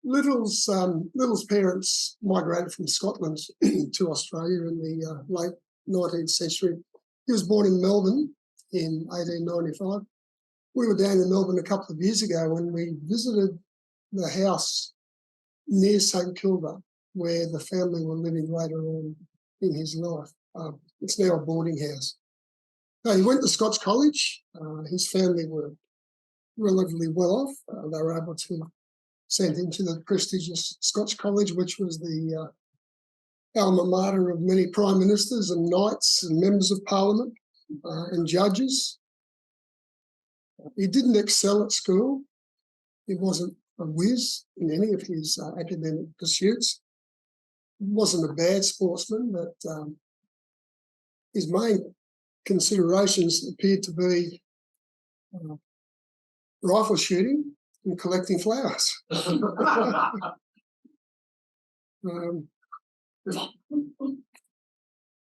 Little's parents migrated from Scotland to Australia in the late 19th century. He was born in Melbourne in 1895. We were down in Melbourne a couple of years ago when we visited the house near St Kilda, where the family were living later on in his life. It's now a boarding house. He went to Scots College. His family were relatively well off. They were able to send him to the prestigious Scots College, which was the alma mater of many prime ministers and knights and members of parliament and judges. He didn't excel at school. He wasn't a whiz in any of his academic pursuits. He wasn't a bad sportsman, but his main considerations appeared to be rifle shooting and collecting flowers.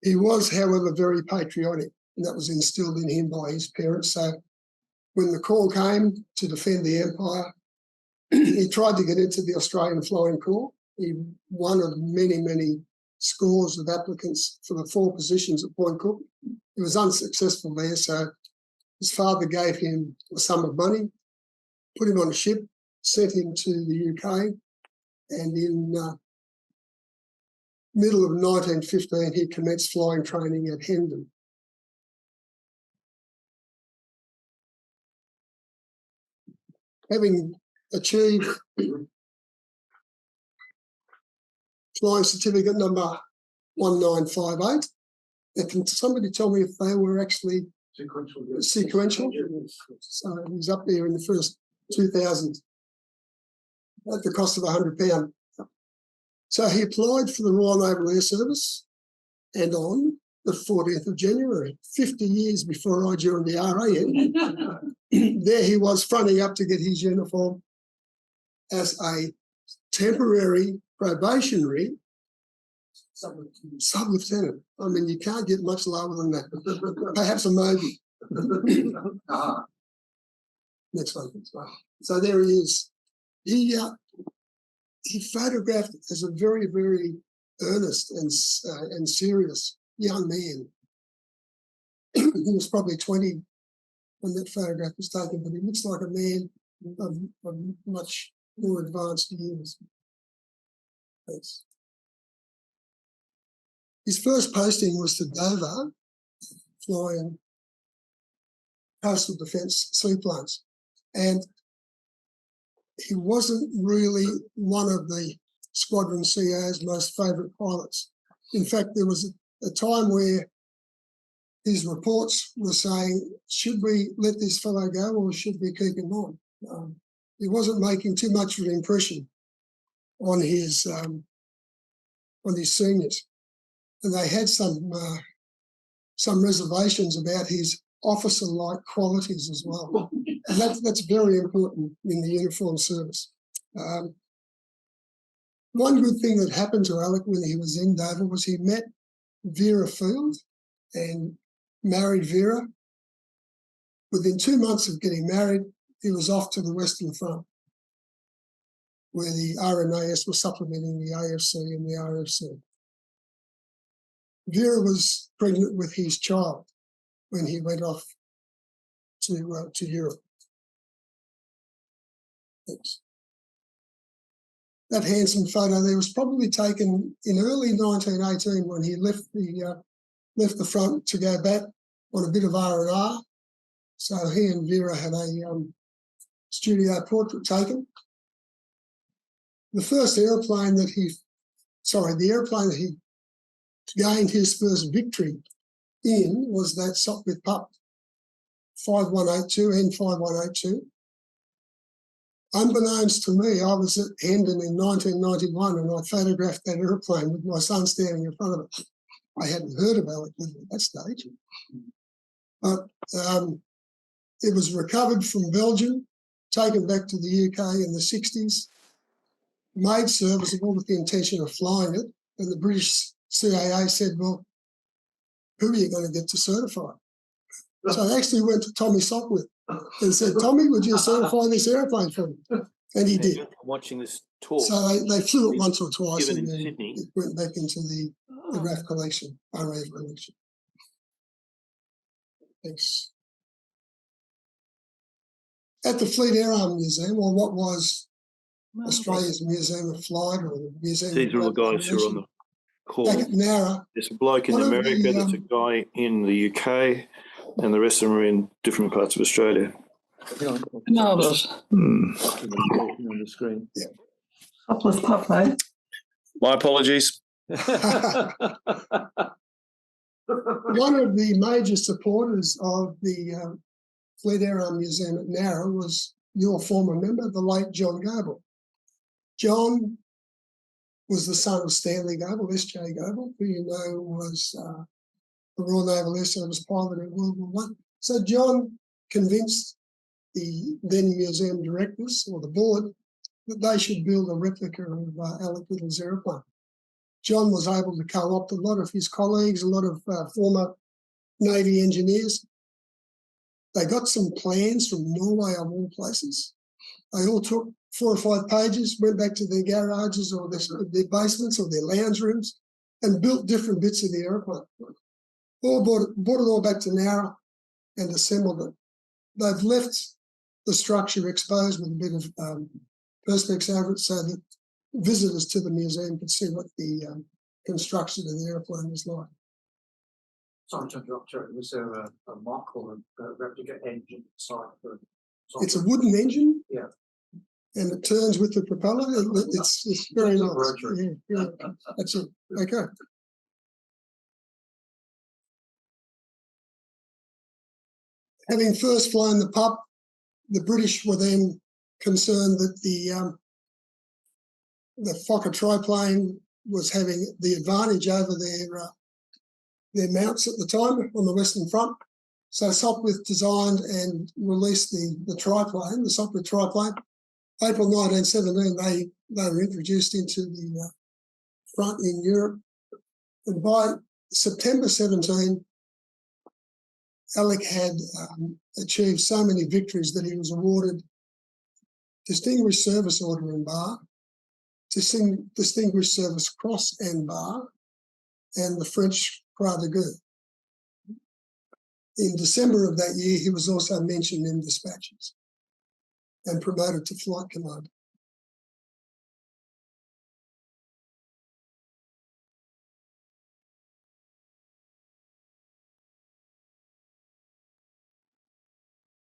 He was, however, very patriotic, and that was instilled in him by his parents. So when the call came to defend the Empire, he tried to get into the Australian Flying Corps. He one of many, many scores of applicants for the 4 positions at Point Cook. He was unsuccessful there, so his father gave him a sum of money, put him on a ship, sent him to the UK, and in middle of 1915, he commenced flying training at Hendon. Having achieved flying certificate number 1958, and can somebody tell me if they were actually sequential? So he's up there in the first 2,000 at the cost of £100. So he applied for the Royal Naval Air Service, and on the 14th of January, 50 years before I joined the RAF, there he was fronting up to get his uniform as a temporary probationary sub-lieutenant. I mean, you can't get much lower than that. Perhaps a movie. Next one. So there he is. He photographed as a very, very earnest and serious young man. He was probably 20 when that photograph was taken, but he looks like a man of much more advanced years. Thanks. His first posting was to Dover, flying coastal defence seaplanes. And he wasn't really one of the Squadron CO's most favourite pilots. In fact, there was a time where his reports were saying, should we let this fellow go or should we keep him on? He wasn't making too much of an impression on his seniors. And they had some reservations about his officer-like qualities as well. And that's very important in the uniformed service. One good thing that happened to Alec when he was in Dover was he met Vera Field and married Vera. Within 2 months of getting married, he was off to the Western Front, where the RNAS was supplementing the AFC and the RFC. Vera was pregnant with his child when he went off to Europe. Thanks. That handsome photo there was probably taken in early 1918 when he left the front to go back on a bit of R&R. So he and Vera had a studio portrait taken. The airplane that he gained his first victory in was that Sopwith Pup 5182, N5182. Unbeknownst to me, I was at Hendon in 1991 and I photographed that airplane with my son standing in front of it. I hadn't heard of Alec Little at that stage. But it was recovered from Belgium, taken back to the UK in the 60s, made serviceable with the intention of flying it, and the British CAA said, well, who are you going to get to certify? So I actually went to Tommy Sopwith and said, Tommy, would you certify this airplane for me? And he did. I'm watching this talk. So they flew it once or twice given and in then Sydney. it went back into the RAF collection, RAF collection. Thanks. At the Fleet Air Arm Museum, or what was Australia's Museum of Flight, or the Museum These of are all the guys who are on the call. back at Nara. There's a bloke in One of America, the, there's a guy in the UK, and the rest of them are in different parts of Australia. Marvellous. Hmm. On the screen. Yeah. Topless pup, eh? My apologies. One of the major supporters of the Fleet Air Arm Museum at Nara was your former member, the late John Goble. John was the son of Stanley Goble, S.J. Goble, who you know was a Royal Naval Air Service pilot in World War I. So John convinced the then museum directors or the board that they should build a replica of Alec Little's aeroplane. John was able to co-opt a lot of his colleagues, a lot of former Navy engineers. They got some plans from Norway, of all places. They all took 4 or 5 pages, went back to their garages or their basements or their lounge rooms and built different bits of the aeroplane. All brought it all back to Nara and assembled it. They've left the structure exposed with a bit of perspex over it so that visitors to the museum could see what the construction of the aeroplane was like. Sorry to interrupt, Terry. Was there a mock or a replica engine inside? It's a wooden engine. Yeah. And it turns with the propeller. It's very nice. Yeah, that's it. Okay. Having first flown the pup, the British were then concerned that the Fokker triplane was having the advantage over their mounts at the time on the Western Front. So Sopwith designed and released the triplane, the Sopwith triplane. April 1917, they were introduced into the front in Europe. And by September 17, Alec had achieved so many victories that he was awarded Distinguished Service Order and Bar, Distinguished Service Cross and Bar, and the French Croix de Guerre. In December of that year, he was also mentioned in dispatches and promoted to flight commander.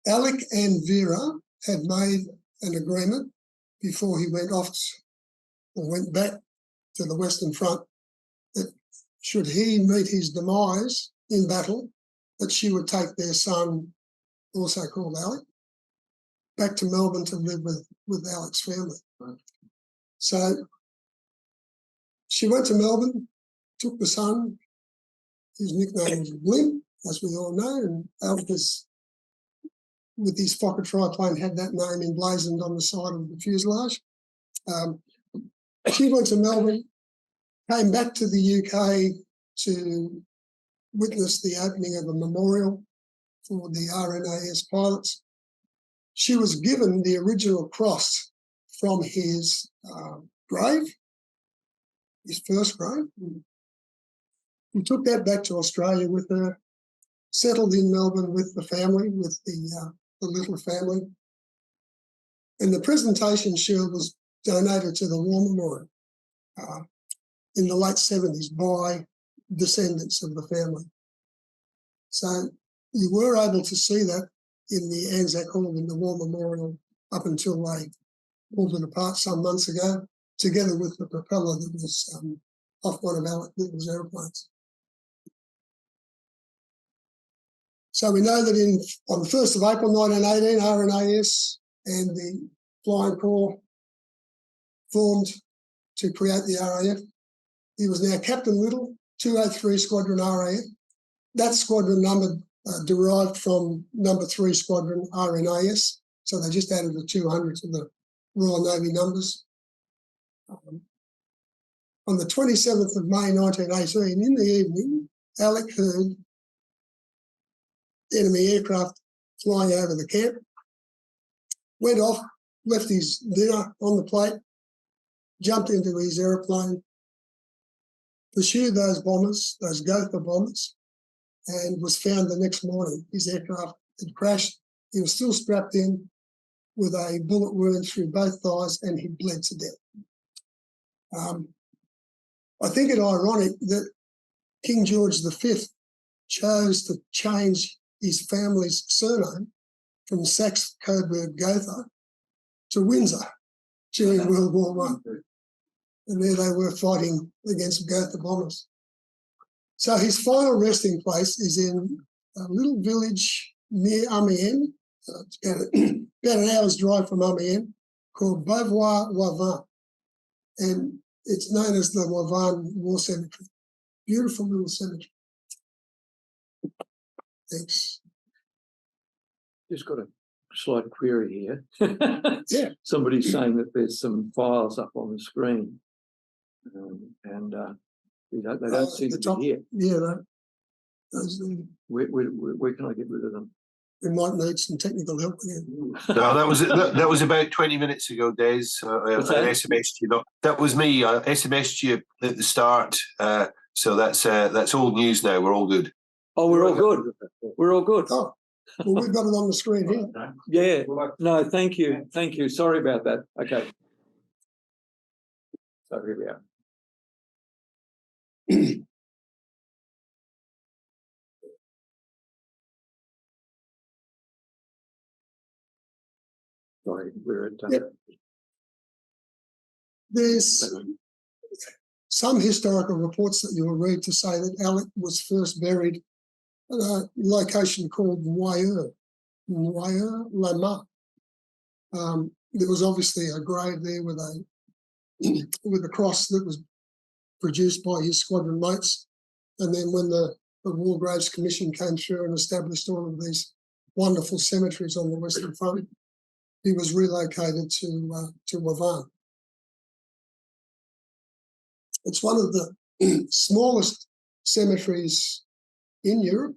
Alec and Vera had made an agreement before he went off or went back to the Western Front that should he meet his demise in battle, that she would take their son, also called Alec, back to Melbourne to live with Alec's family. Right. So she went to Melbourne, took the son, his nickname was Blim, as we all know, and Alec is, with his Fokker triplane, had that name emblazoned on the side of the fuselage. She went to Melbourne, came back to the UK to witness the opening of a memorial for the RNAS pilots. She was given the original cross from his grave, his first grave. He took that back to Australia with her, settled in Melbourne with the family, with the Little family. And the presentation shield was donated to the War Memorial in the late 70s by descendants of the family. So you were able to see that in the Anzac Hall in the War Memorial up until they pulled it apart some months ago, together with the propeller that was off one of Alec Little's aeroplanes. So we know that on the 1st of April 1918, RNAS and the Flying Corps formed to create the RAF. He was now Captain Little, 203 Squadron RAF. That squadron number derived from number 3 Squadron RNAS, so they just added the 200 to the Royal Navy numbers. On the 27th of May 1918, in the evening, Alec heard enemy aircraft flying over the camp, went off, left his dinner on the plate, jumped into his aeroplane, pursued those bombers, those Gotha bombers, and was found the next morning. His aircraft had crashed. He was still strapped in with a bullet wound through both thighs, and he bled to death. I think it ironic that King George V chose to change his family's surname from Saxe-Coburg-Gotha to Windsor during World War I. And there they were fighting against Gotha bombers. So his final resting place is in a little village near Amiens, it's about an hour's drive from Amiens, called Beauvoir-Wavin. And it's known as the Wavin War Cemetery. Beautiful little cemetery. Thanks. Just got a slight query here. Yeah. Somebody's saying that there's some files up on the screen, and they don't seem the to top, be here. Yeah, Where can I get rid of them? we might need some technical help again. No, that was about 20 minutes ago, Des. I SMS'd you. That was me. I SMS'd you at the start. So that's old news now. We're all good. Oh, we're all good. We're all good. Oh, well, we've got it on the screen here. Yeah. No, thank you. Thank you. Sorry about that. Okay. So here we are. Sorry, we're at. Yep. There's some historical reports that you will read to say that Alec was first buried at a location called Noyer-le-Mas. There was obviously a grave there with a cross that was produced by his squadron mates. And then when the War Graves Commission came through and established all of these wonderful cemeteries on the Western Front, he was relocated to Wavin. It's one of the smallest cemeteries in Europe.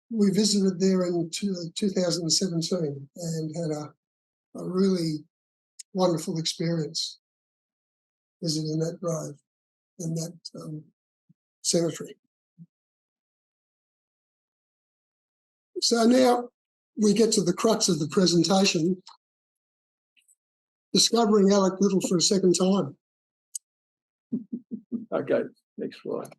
We visited there in 2017 and had a really wonderful experience visiting that grave and that cemetery. So now we get to the crux of the presentation, discovering Alec Little for a second time. Okay, next slide.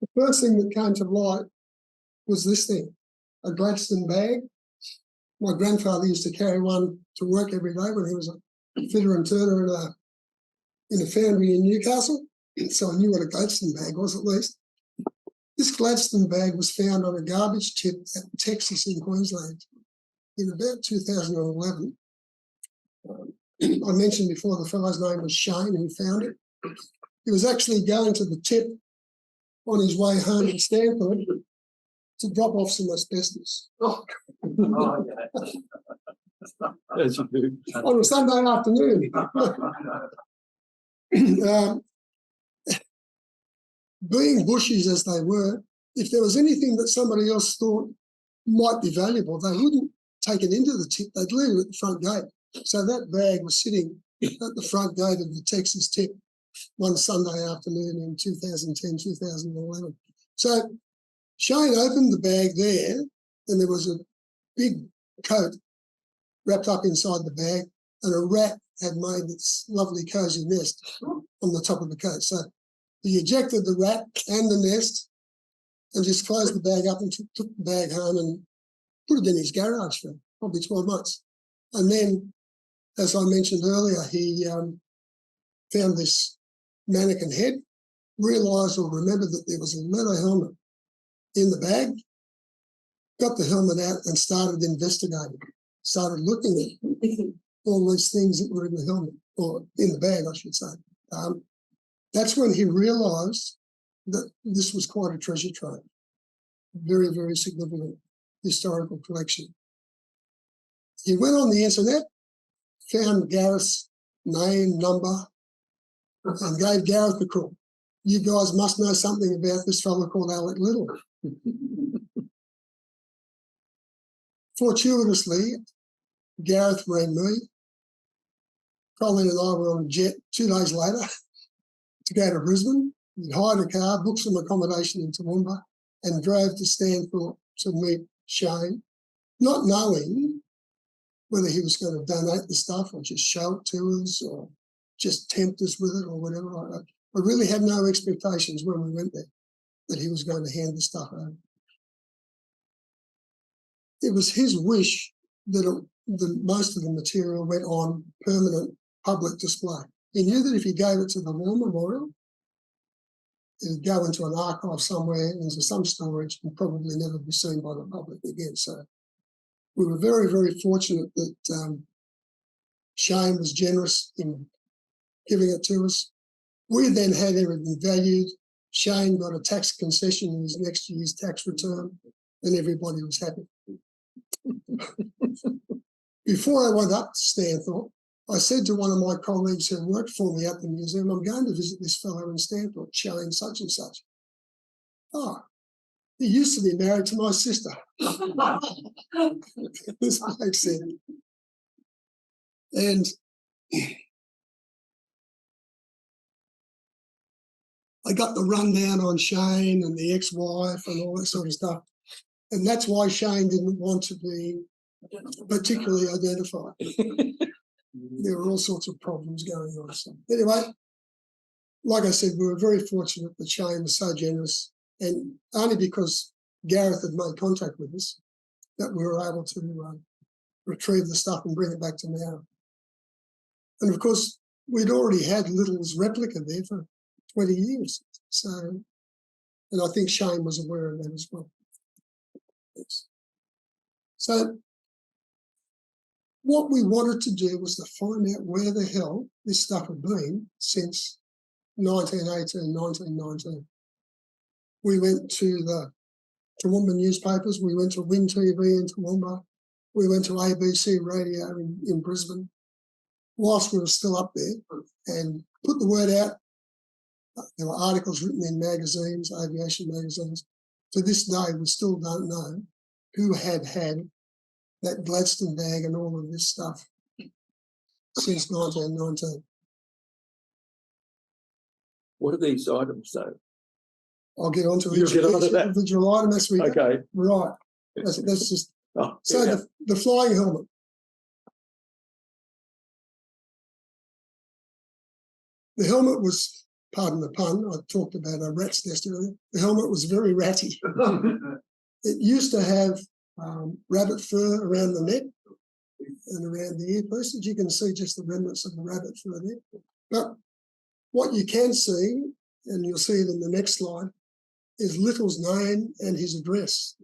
The first thing that came to light was this thing, a Gladstone bag. My grandfather used to carry one to work every day when he was a fitter and turner in a foundry in Newcastle. So I knew what a Gladstone bag was at least. This Gladstone bag was found on a garbage tip at Texas in Queensland in about 2011. I mentioned before the fellow's name was Shane who found it. He was actually going to the tip on his way home in Stanthorpe to drop off some asbestos. Oh, yeah. As you do. On a Sunday afternoon. Being bushies as they were, if there was anything that somebody else thought might be valuable, they wouldn't take it into the tip, they'd leave it at the front gate. So that bag was sitting at the front gate of the Texas tip one Sunday afternoon in 2010, 2011. So Shane opened the bag there and there was a big coat wrapped up inside the bag and a rat had made its lovely cosy nest on the top of the coat. So he ejected the rat and the nest and just closed the bag up and took the bag home and put it in his garage for probably 12 months. And then, as I mentioned earlier, he found this mannequin head, realised or remembered that there was a leather helmet in the bag, got the helmet out and started investigating, started looking at all these things that were in the helmet, or in the bag, I should say. That's when he realised that this was quite a treasure trove, very, very significant historical collection. He went on the internet, found Gareth's name, number, and gave Gareth a call. you guys must know something about this fellow called Alec Little. Fortuitously, Gareth rang me. Colin and I were on a jet 2 days later to go to Brisbane. We hired a car, booked some accommodation in Toowoomba, and drove to Stanthorpe to meet Shane, not knowing whether he was going to donate the stuff or just show it to us or just tempt us with it or whatever. I really had no expectations when we went there that he was going to hand the stuff over. It was his wish that most of the material went on permanent public display. He knew that if he gave it to the War Memorial, it would go into an archive somewhere, into some storage, and probably never be seen by the public again. So we were very, very fortunate that Shane was generous in giving it to us. We then had everything valued. Shane got a tax concession in his next year's tax return, and everybody was happy. Before I went up to Stanthorpe, I said to one of my colleagues who worked for me at the museum, I'm going to visit this fellow in Stanthorpe, Shane such and such. Oh, he used to be married to my sister. This makes sense. And I got the rundown on Shane and the ex-wife and all that sort of stuff. And that's why Shane didn't want to be particularly identified. There were all sorts of problems going on. So anyway, like I said, we were very fortunate that Shane was so generous, and only because Gareth had made contact with us that we were able to retrieve the stuff and bring it back to now. And of course, we'd already had Little's replica there for 20 years. So, and I think Shane was aware of that as well. Yes. So what we wanted to do was to find out where the hell this stuff had been since 1918, 1919. We went to the Toowoomba newspapers, we went to Win TV in Toowoomba, we went to ABC radio in Brisbane, whilst we were still up there, and put the word out. There were articles written in magazines, aviation magazines. To this day, we still don't know who had that Gladstone bag and all of this stuff since 1919. What are these items, though? I'll get on to You'll each get onto that. individual item as we go. Okay. Right. That's just... Oh, So yeah. the flying helmet. The helmet was, pardon the pun, I talked about a rat's nest earlier. The helmet was very ratty. It used to have rabbit fur around the neck and around the earpiece. As you can see, just the remnants of the rabbit fur there. But what you can see, and you'll see it in the next slide, is Little's name and his address.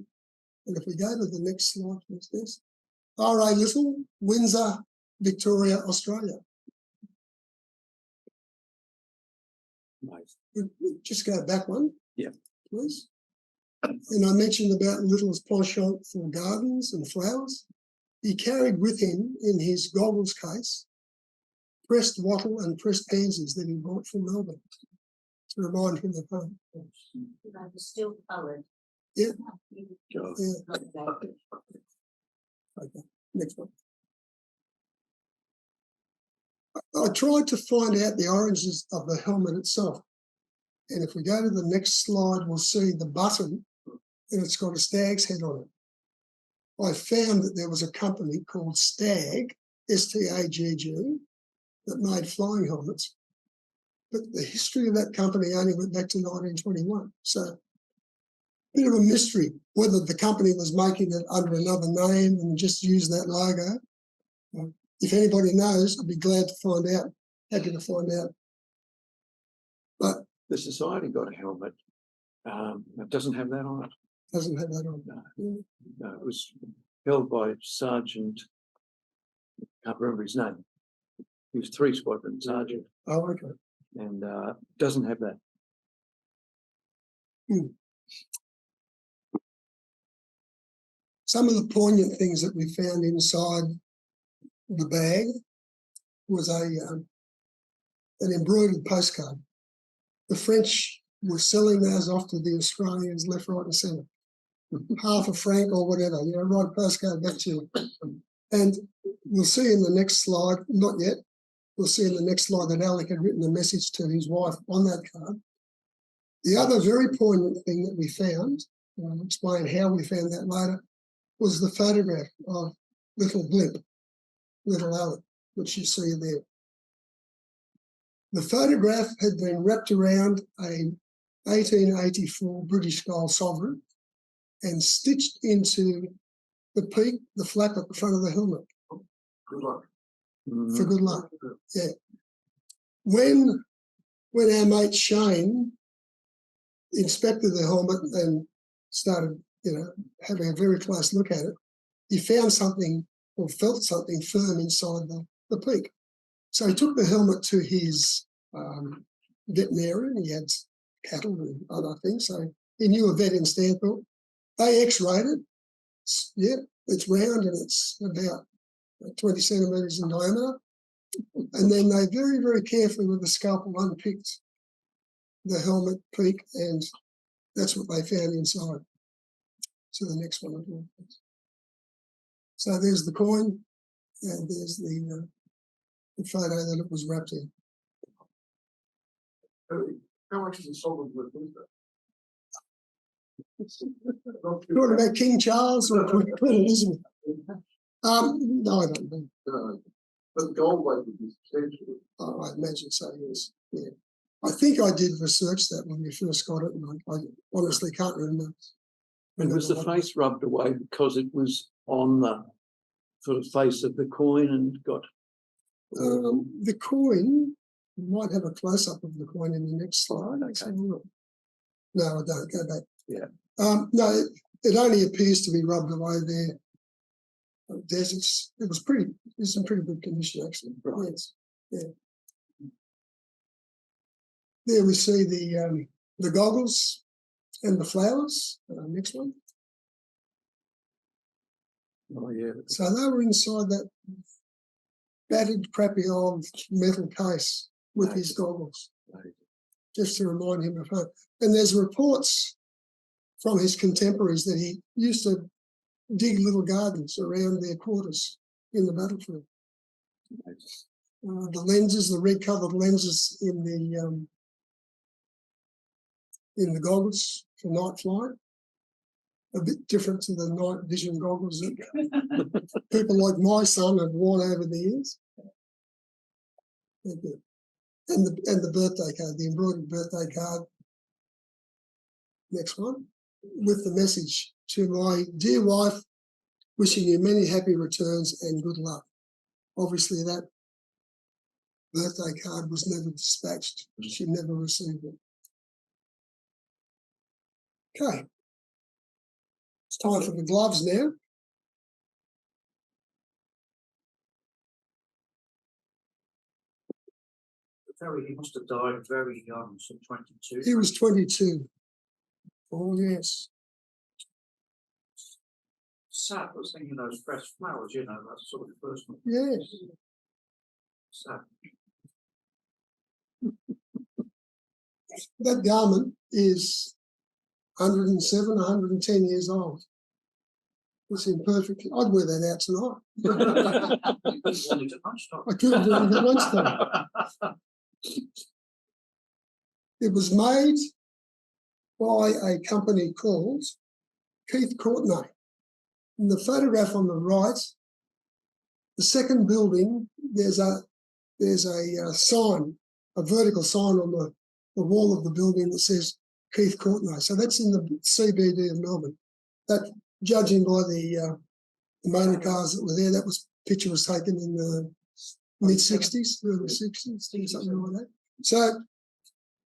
And if we go to the next slide, what's this? R.A. Little, Windsor, Victoria, Australia. Nice. Just go back one, yeah, please. And I mentioned about Little's penchant for gardens and flowers. He carried with him in his goggles case pressed wattle and pressed pansies that he brought from Melbourne to remind him of home. They were still coloured. Yeah. Sure. Yeah. Okay, next one. I tried to find out the origins of the helmet itself. And if we go to the next slide, we'll see the button, and it's got a stag's head on it. I found that there was a company called Stag, S-T-A-G-G, that made flying helmets. But the history of that company only went back to 1921. So a bit of a mystery whether the company was making it under another name and just used that logo. If anybody knows, I'd be glad to find out, happy to find out. But the society got a helmet. It doesn't have that on it. Doesn't have that on. No, no, it was held by Sergeant, can't remember his name. He was 3 Squadron Sergeant. Oh, okay. And doesn't have that. Some of the poignant things that we found inside the bag was an embroidered postcard. the French were selling those off to the Australians left, right and centre. Half a franc or whatever, you know, write a postcard back to you. And we'll see in the next slide, not yet, we'll see in the next slide that Alec had written a message to his wife on that card. The other very poignant thing that we found, and I'll explain how we found that later, was the photograph of little Blimp, little Alec, which you see there. The photograph had been wrapped around a 1884 British gold sovereign and stitched into the peak, the flap at the front of the helmet. Good luck. For good luck. Yeah. When our mate Shane inspected the helmet and started, you know, having a very close look at it, he found something or felt something firm inside the peak. So he took the helmet to his veterinarian. He had cattle and other things, so he knew a vet in Stanthorpe. They x-rayed it. Yeah, it's round and it's about 20 centimetres in diameter. And then they very, very carefully with the scalpel unpicked the helmet peak, and that's what they found inside. So the next one. So there's the coin, and there's the photo that it was wrapped in. How much is the sovereign worth? Talking about King Charles or Queen Elizabeth? No, I don't know. But the gold weight would be substantial. Oh, I imagine so, yes. Yeah. I think I did research that when we first got it, and I honestly can't remember. And was the face rubbed away because it was on the sort of face of the coin and got? The coin, you might have a close-up of the coin in the next slide. Let's have a look. No, I don't. Go back. Yeah. No, it only appears to be rubbed away there. It was in pretty good condition, actually. Right. Yes. Yeah. There we see the goggles and the flowers. Next one. Oh yeah. So they were inside that battered, crappy old metal case with his goggles, just to remind him of home. And there's reports from his contemporaries that he used to dig little gardens around their quarters in the battlefield. The lenses, the red-coloured lenses in the goggles for night flight, a bit different to the night vision goggles that people like my son have worn over the years. And the birthday card, the embroidered birthday card. Next one, with the message: to my dear wife, wishing you many happy returns and good luck. Obviously, that birthday card was never dispatched. She never received it. Okay. It's time for the gloves now. He must have died very young, so 22. He was 22. Oh, yes. Sad, I was thinking those fresh flowers, you know, that's sort of the first one. Yes. Sad. That garment is 107, 110 years old. It's in perfect. I'd wear that out tonight. I could have done it at lunchtime. It was made by a company called Keith Courtney. In the photograph on the right, the second building, there's a sign, a vertical sign on the wall of the building that says Keith Courtney. So that's in the CBD of Melbourne. That, judging by the motor cars that were there, that picture was taken in the mid-60s, early 60s, something like that. So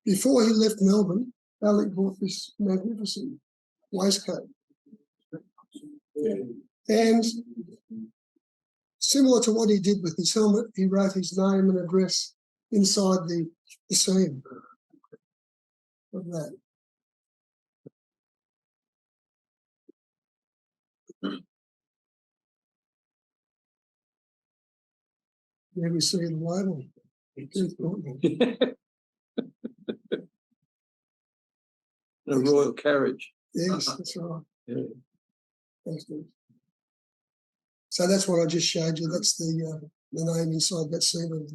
before he left Melbourne, Alec bought this magnificent waistcoat. And similar to what he did with his helmet, he wrote his name and address inside the seam of that. There we see the label. a royal carriage. Yes, that's right. Yeah. Thanks, Dave. So that's what I just showed you. That's the name inside that seal of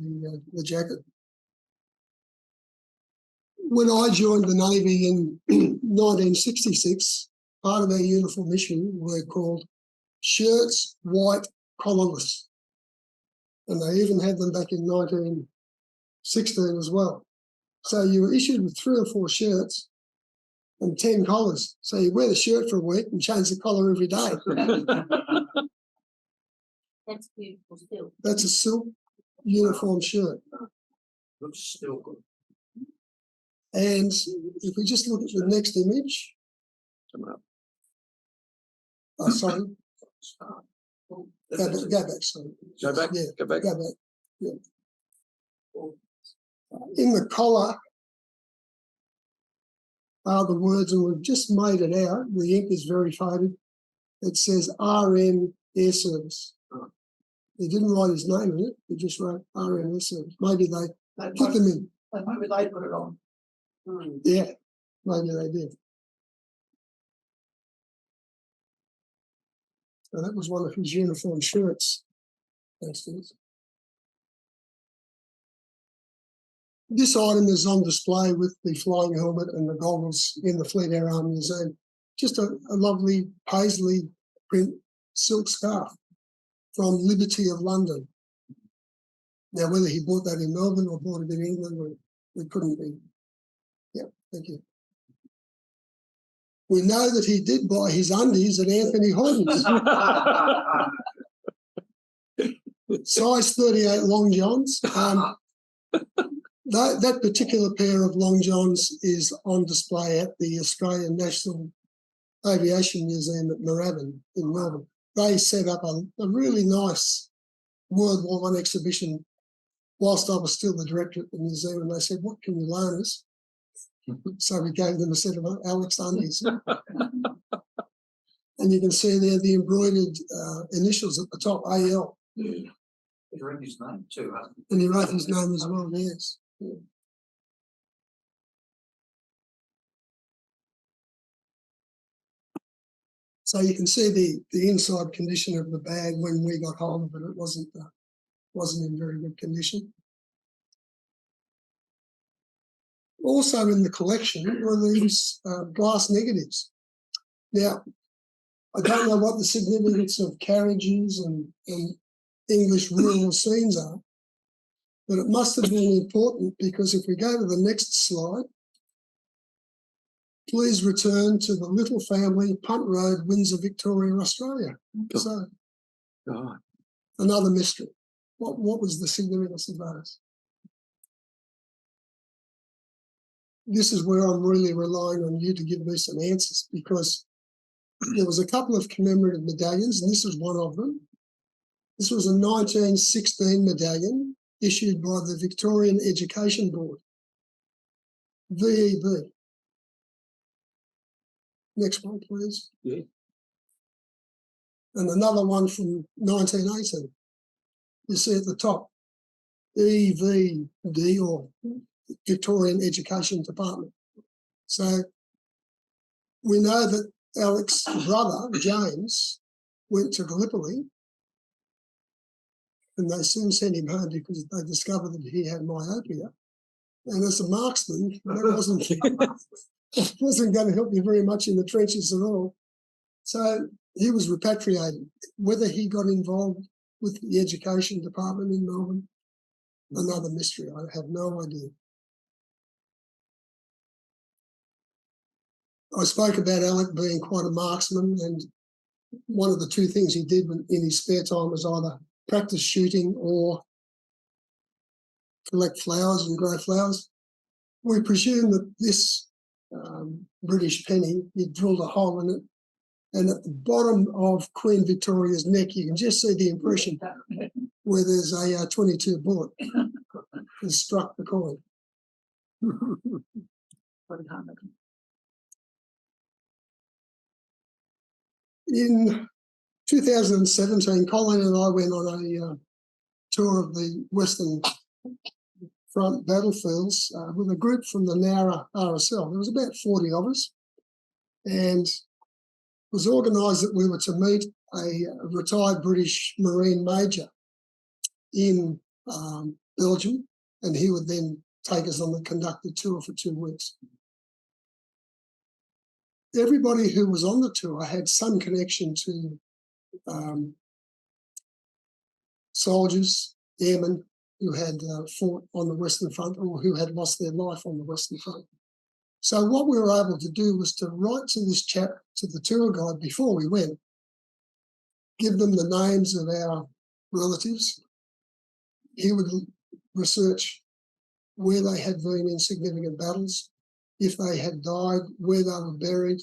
the jacket. When I joined the Navy in 1966, part of our uniform issue were called shirts, white, collarless. And they even had them back in 1916 as well. So you were issued with 3 or 4 shirts and 10 collars. So you wear the shirt for a week and change the collar every day. That's beautiful still. That's a silk uniform shirt. Looks still good. And if we just look at the next image, oh, sorry, go back, sorry. Go back. Yeah, Go back. go back. Yeah. In the collar are the words, and we've just made it out. The ink is very faded. It says RN Air Service. He didn't write his name in it. He just wrote RN Air Service. Maybe they put them in. Maybe they put it on. Yeah, maybe they did. So that was one of his uniform shirts. Thanks, Dennis. This item is on display with the flying helmet and the goggles in the Fleet Air Arm Museum. Just a lovely paisley print silk scarf from Liberty of London. Now, whether he bought that in Melbourne or bought it in England, we couldn't be. Yeah, thank you. We know that he did buy his undies at Anthony Horton's. Size 38 long johns. That particular pair of long johns is on display at the Australian National Aviation Museum at Moorabbin in Melbourne. They set up a really nice World War I exhibition whilst I was still the director at the museum, and they said, "What can you loan us?" So we gave them a set of Alec's undies. And you can see there the embroidered initials at the top, AL. He's written his name too, hasn't he? And he wrote his name as well, yes. Yeah. So you can see the inside condition of the bag when we got hold of it. It wasn't in very good condition. Also in the collection were these glass negatives. Now, I don't know what the significance of carriages and English rural scenes are, but it must have been important, because if we go to the next slide, please return to the Little Family, Punt Road, Windsor, Victoria, Australia. So, God. another mystery. What was the significance of those? This is where I'm really relying on you to give me some answers, because there was a couple of commemorative medallions, and this was one of them. This was a 1916 medallion issued by the Victorian Education Board, VEB. Next one, please. Yeah. And another one from 1918. You see at the top, EVD, or Victorian Education Department. So we know that Alec's brother, James, went to Gallipoli, and they soon sent him home because they discovered that he had myopia. And as a marksman, that wasn't going to help you very much in the trenches at all. So he was repatriated. Whether he got involved with the education department in Melbourne, another mystery. I have no idea. I spoke about Alec being quite a marksman, and one of the two things he did in his spare time was either practice shooting or collect flowers and grow flowers. We presume that this British penny, he drilled a hole in it, and at the bottom of Queen Victoria's neck, you can just see the impression where there's a 22 bullet that struck the coin. In 2017, Colleen and I went on a tour of the Western Front battlefields with a group from the Nowra RSL. There was about 40 of us. and it was organised that we were to meet a retired British Marine Major in Belgium, and he would then take us on the conducted tour for 2 weeks. Everybody who was on the tour had some connection to soldiers, airmen who had fought on the Western Front or who had lost their life on the Western Front. So what we were able to do was to write to this chap, to the tour guide before we went, give them the names of our relatives. He would research where they had been in significant battles, if they had died, where they were buried,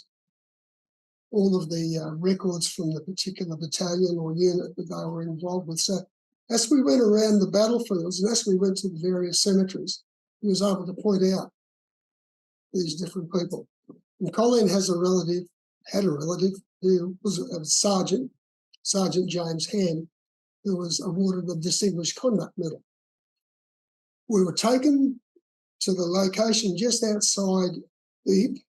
all of the records from the particular battalion or unit that they were involved with. So as we went around the battlefields and as we went to the various cemeteries, he was able to point out these different people. And Colleen had a relative who was a sergeant, Sergeant James Ham, who was awarded the Distinguished Conduct Medal. We were taken to the location just outside Ypres,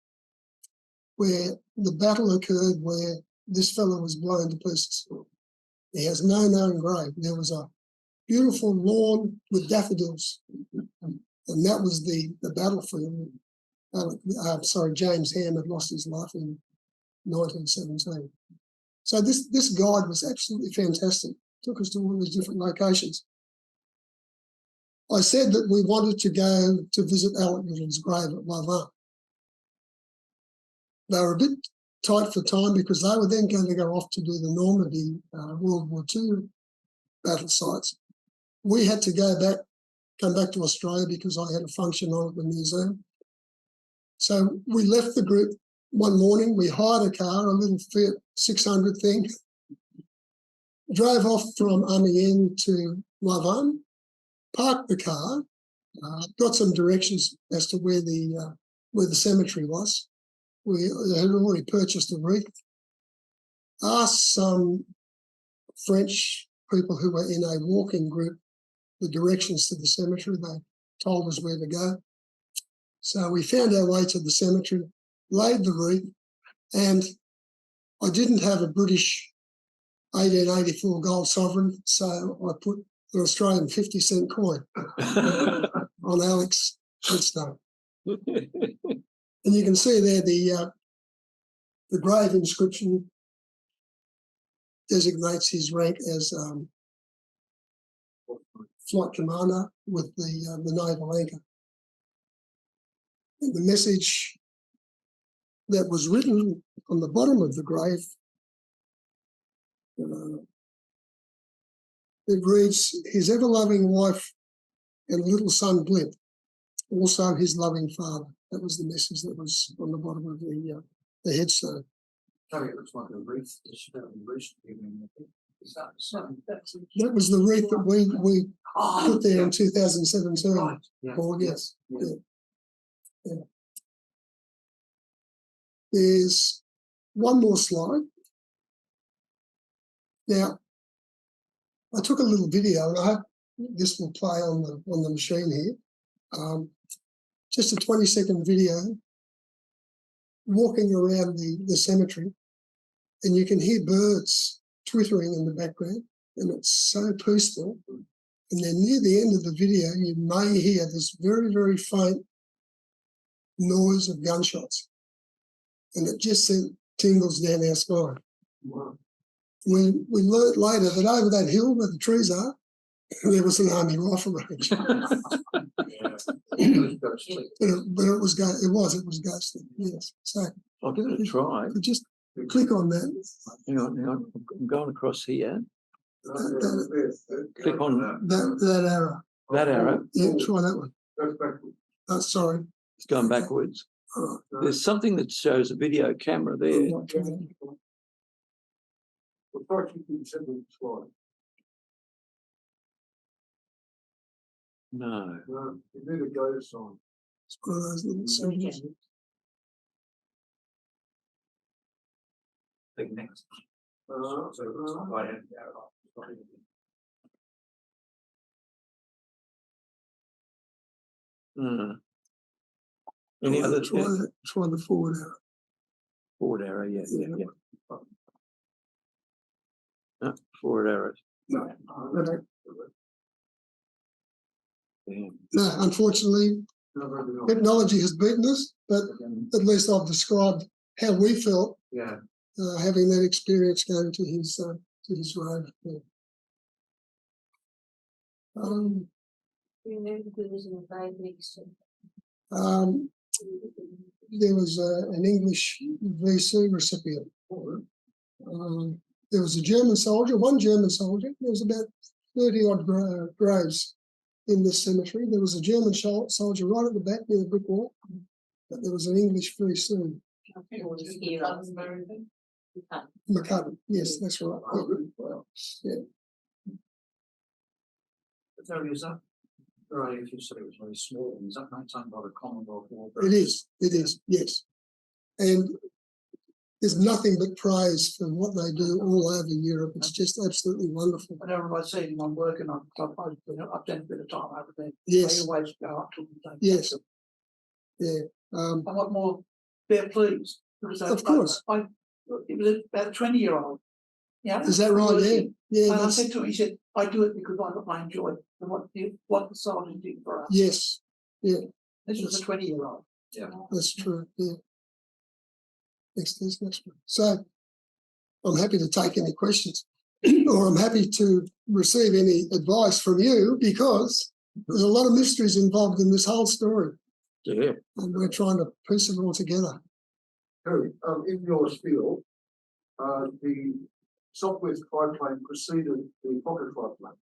where the battle occurred, where this fellow was blown to pieces. He has no known grave. There was a beautiful lawn with daffodils, and that was the battlefield. James Ham had lost his life in 1917. So this guide was absolutely fantastic. Took us to all these different locations. I said that we wanted to go to visit Alec Little's grave at Louvain. They were a bit tight for time because they were then going to go off to do the Normandy World War II battle sites. We had to come back to Australia because I had a function on at the museum. So we left the group one morning. We hired a car, a little Fiat 600 thing, drove off from Amiens to Louvain, parked the car, got some directions as to where the cemetery was. We had already purchased a wreath, asked some French people who were in a walking group the directions to the cemetery. They told us where to go. So we found our way to the cemetery, laid the wreath, and I didn't have a British 1884 gold sovereign, so I put an Australian 50-cent coin on Alec's headstone. And you can see there the grave inscription designates his rank as flight commander with the naval anchor. And the message that was written on the bottom of the grave, it reads, "His ever-loving wife and little son Blimp, also his loving father." That was the message that was on the bottom of the headstone. Sorry, it looks like a wreath. That was the wreath that we put there in 2017. Right. Yeah. Paul, yes. Yeah. There's one more slide. Now, I took a little video, and I hope this will play on the machine here. Just a 20-second video walking around the cemetery, and you can hear birds twittering in the background, and it's so peaceful. And then near the end of the video, you may hear this very, very faint noise of gunshots, and it just sent tingles down our spine. Wow. We learnt later that over that hill where the trees are, there was an army rifle range. But it was ghostly. Yes. So I'll give it a try. you just click on that. Hang on. I'm going across here. Click on That arrow. that arrow. Yeah, try that one. Sorry. It's going backwards. All right. There's something that shows a video camera there. No. You need a go sign. It's one of those little symbols. Click next. Right hand arrow. Any other? Try the forward arrow. Forward arrow, yeah. No, forward arrows. No, I don't. Yeah. No, unfortunately, technology has beaten us, but at least I've described how we felt Yeah. having that experience going to his road. Yeah. Remember who was in the grave next to There was an English VC recipient. There was a German soldier, one German soldier. There was about 30 odd graves in this cemetery. There was a German soldier right at the back near the brick wall, but there was an English VC. I think it was here. McCutcheon, yes, that's right. Yeah. So is that, right, if you said it was very small, is that maintained by the Commonwealth War? It is, yes. And there's nothing but praise for what they do all over Europe. It's just absolutely wonderful. Whenever I see them working on, I've done a bit of time over there. Yes. They always go up to them. Yes. Yeah. I want more, they're pleased. Of course. It was about a 20-year-old. Yeah. Is that right? Yeah. Yeah. And I said to him, he said, I do it because I enjoy what the soldiers did for us. Yes. Yeah. This was a 20-year-old. Yeah. That's true. Yeah. Next. So I'm happy to take any questions or I'm happy to receive any advice from you because there's a lot of mysteries involved in this whole story. Yeah. And we're trying to piece it all together. Harry, in your spiel, the Southwest triplane preceded the Fokker triplane.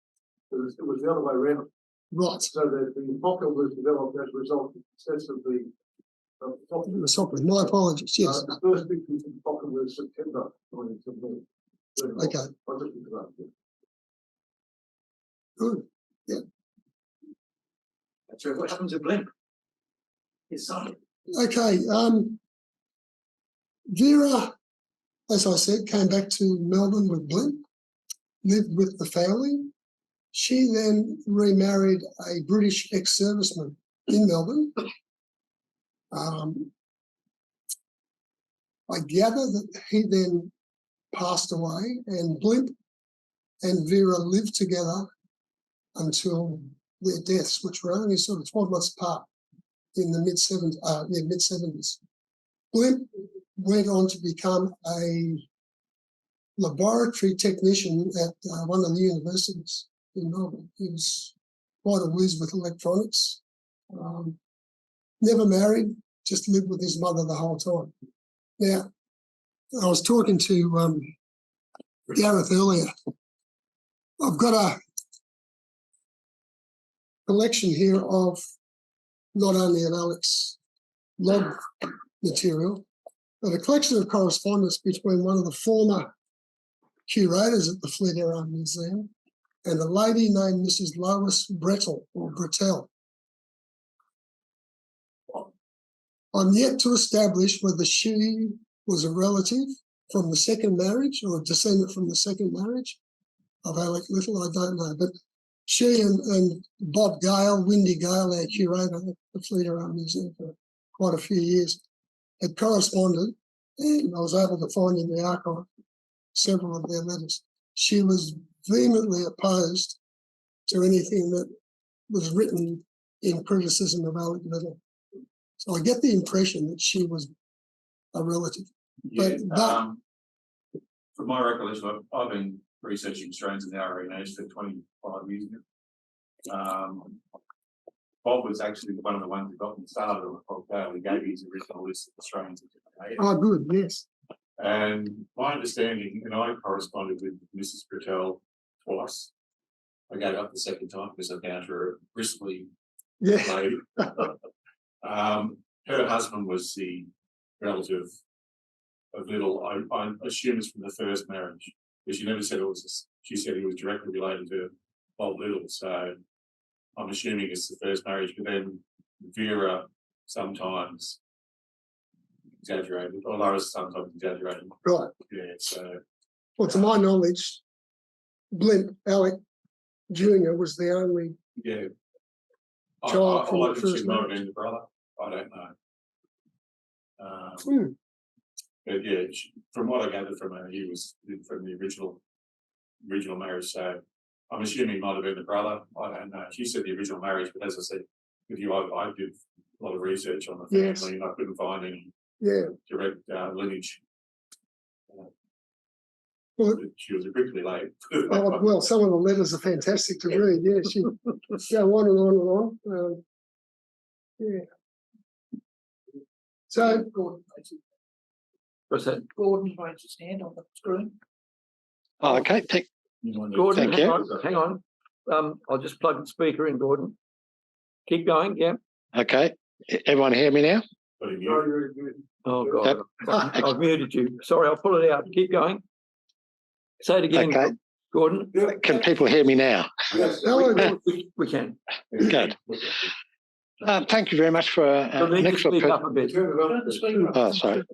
It was the other way around. Right. So that the Fokker was developed as a result of the success of the Fokker. My apologies. Yes. The first big piece of Fokker was September 1917. Okay. I just looked it up. Good. Yeah. That's right. What happened to Blimp? His son. Okay. Vera, as I said, came back to Melbourne with Blimp, lived with the family. She then remarried a British ex-serviceman in Melbourne. I gather that he then passed away and Blimp and Vera lived together until their deaths, which were only sort of 12 months apart in the mid-70s. Blimp went on to become a laboratory technician at one of the universities in Melbourne. He was quite a whiz with electronics. Never married, just lived with his mother the whole time. Now, I was talking to Gareth earlier. I've got a collection here of not only an Alec's log material, but a collection of correspondence between one of the former curators at the Fleet Air Arm Museum and a lady named Mrs. Lois Brettel or Brettel. I'm yet to establish whether she was a relative from the second marriage or a descendant from the second marriage of Alec Little. I don't know, but she and Bob Gale, Windy Gale, our curator at the Fleet Air Arm Museum for quite a few years, had corresponded, and I was able to find in the archive several of their letters. She was vehemently opposed to anything that was written in criticism of Alec Little. So I get the impression that she was a relative. Yeah, But from my recollection, I've been researching strains in the RNAs for 25 years now. Bob was actually one of the ones who got them started on the podcast. He gave his original list of the strains. oh, good, yes. And my understanding, and I corresponded with Mrs. Brettel twice. I gave up the second time because I found her a bristly Yeah. lady. Her husband was the relative of Little. I assume it's from the first marriage, because she never said it was. She said he was directly related to Bob Little. So I'm assuming it's the first marriage. But then Vera sometimes exaggerated, or Loris sometimes exaggerated. Right. Yeah. So Well, to my knowledge, Blimp, Alec Jr. was the only yeah. child from I the think she first might have marriage. been the brother. I don't know. But yeah, from what I gathered from her, he was from the original marriage. So I'm assuming he might have been the brother. I don't know. She said the original marriage, but as I said, with you, I did a lot of research on the family, Yes. and I couldn't find any direct lineage. Well, She was a bit late. oh, well, some of the letters are fantastic to read. Yeah, she go on and on and on. Yeah. So, Gordon, What's that? Gordon raised his hand on the screen. Oh, okay. Gordon, Thank hang on. I'll just plug the speaker in, Gordon. Keep going, yeah. Okay. Everyone hear me now? Oh, God. Yep. I've muted you. Sorry, I'll pull it out. Keep going. Say it again, Okay. Gordon. Can people hear me now? Yes. We can. Good. Thank you very much for You'll an need to excellent speak up a bit. Turn it Turn on. the speaker up. Oh, sorry.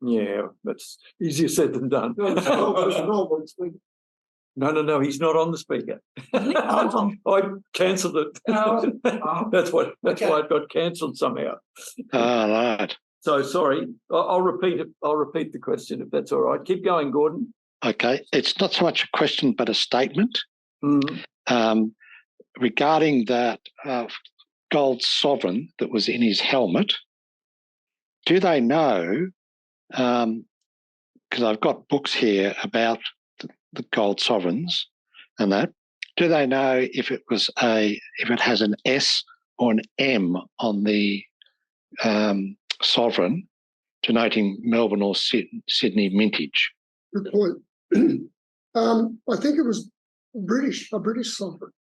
Yeah, that's easier said than done. No, he's not on the speaker. I cancelled it. That's why it got cancelled somehow. Right. So sorry. I'll repeat it. I'll repeat the question if that's all right. Keep going, Gordon. Okay. It's not so much a question, but a statement Mm. regarding that gold sovereign that was in his helmet. Do they know? Because I've got books here about the gold sovereigns and that. Do they know if it has an S or an M on the sovereign, denoting Melbourne or Sydney mintage? good point. I think it was a British sovereign.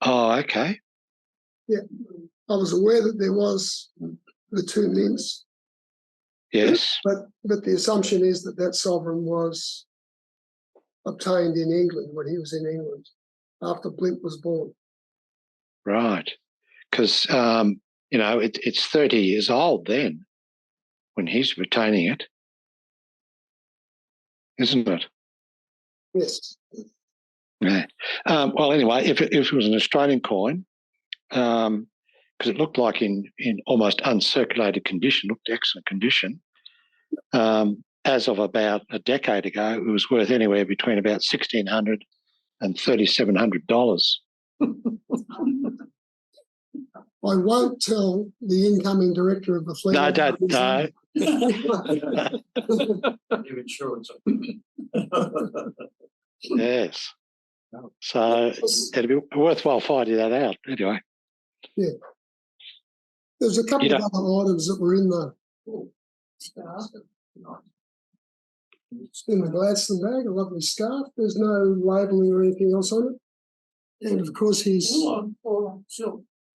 Oh, okay. Yeah, I was aware that there was the two mints, Yes. but the assumption is that sovereign was obtained in England when he was in England after Blimp was born. Right. Because, it's 30 years old then when he's retaining it, isn't it? Yes. Yeah. Well, anyway, if it was an Australian coin, because it looked like in almost uncirculated condition, looked excellent condition, as of about a decade ago, it was worth anywhere between about $1,600 and $3,700. I won't tell the incoming director of the fleet. No, don't. No. Your insurance. Yes. So it'd be worthwhile finding that out anyway. There's a couple of other items that were in the Gladstone bag, a lovely scarf. There's no labelling or anything else on it. And of course his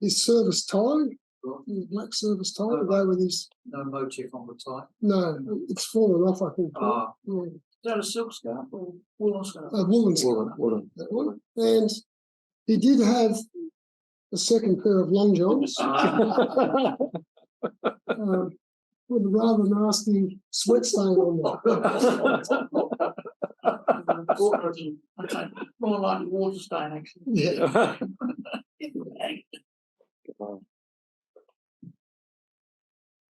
service tie, his black service tie, to go with his. No motif on the tie. No, it's fallen off, I think. Yeah. Is that a silk scarf or woolen scarf? A woolen scarf. Woolen. That one. And he did have a second pair of long johns with a rather nasty sweat stain on them. Okay, more like a water stain, actually. Yeah.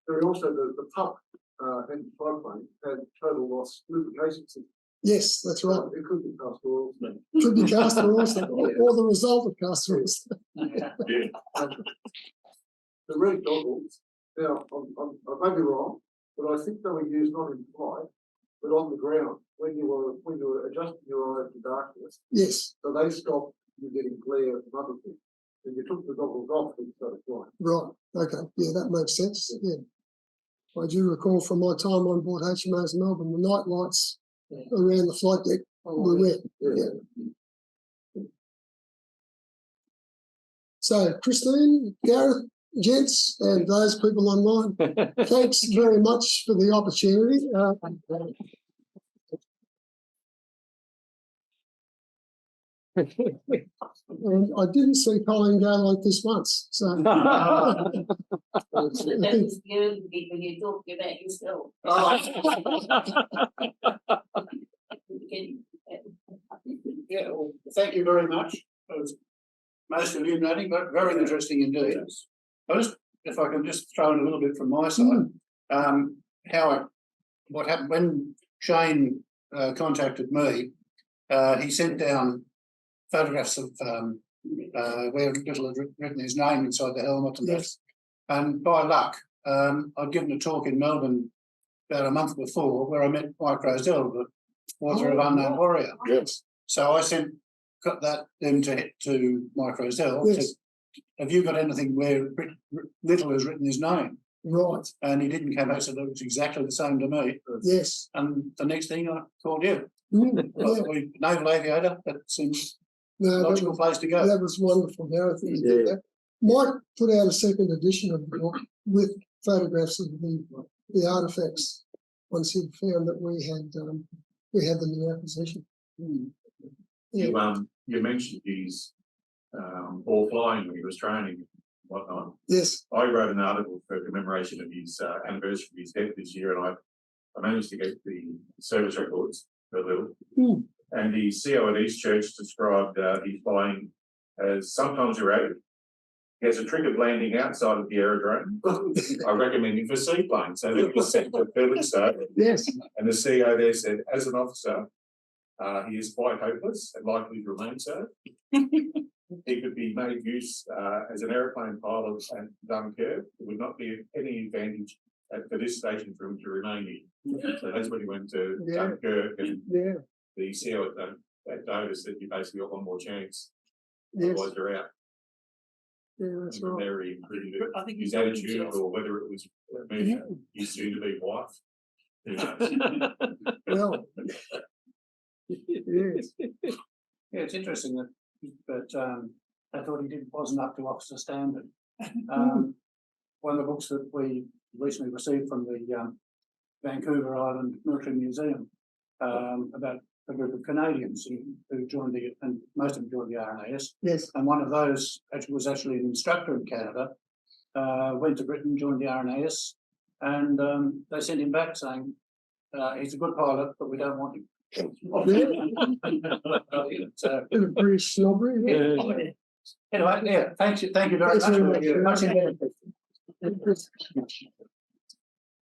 There also the pup and biplane had total loss lubrication system. Yes, that's right. It could be castor oil. Could be castor oil or the result of castor oil. The red goggles, now, I may be wrong, but I think they were used not in flight, but on the ground when you were adjusting your eye to darkness. Yes, So they stopped you getting glare from other things. And you took the goggles off and started flying. right. Okay. Yeah, that makes sense. Yeah. I do recall from my time on board HMAS Melbourne, the night lights around the flight deck were red. Yeah. So, Christine, Gareth, gents, and those people online, thanks very much for the opportunity. And I didn't see Colin go like this once. So That was the early bit when you talked about yourself. Yeah, well, thank you very much. It was most illuminating, but very interesting indeed. First, if I can just throw in a little bit from my side. what happened when Shane contacted me. He sent down photographs of where Little had written his name inside the helmet and Yes. and by luck, I'd given a talk in Melbourne about a month before where I met Mike Rosell, the author of Unknown Warrior. Yes. So I got them to Mike Rosell. Yes. Have you got anything where Little has written his name? Right. And he didn't come back, so that was exactly the same to me. Yes. And the next thing I called you. Yeah. Naval aviator, that seems No, a that logical was, place to go. that was wonderful. How he did that. Mike put out a second edition of the book with photographs of the artifacts once he'd found that we had them in our possession. Yeah. You mentioned his ball flying when he was training and whatnot. Yes. I wrote an article for commemoration of his anniversary of his death this year, and I managed to get the service records for Little. And the CO at East Church described his flying as sometimes erratic. He has a trick of landing outside of the aerodrome. I recommend him for seaplanes. So that was sent to Felixstowe. Yes. And the CEO there said, as an officer, he is quite hopeless and likely to remain so. He could be made use as an aeroplane pilot at Dunkirk. There would not be any advantage for this station for him to remain here. So that's when he went to Dunkirk, and the CEO at Dover said you basically got one more chance. Otherwise you're out. Yeah, that's And right. there he really I think his he's got attitude, himself. or whether it was his soon to be wife. Who knows? Well, yes. Yeah, it's interesting that I thought he wasn't up to officer standard. One of the books that we recently received from the Vancouver Island Military Museum about a group of Canadians who joined and most of them joined the RNAS. Yes. And one of those was actually an instructor in Canada, went to Britain, joined the RNAS, and they sent him back saying, he's a good pilot, but we don't want him. So, Bit of British snobbery. anyway, thank you very Thanks very much. much. Much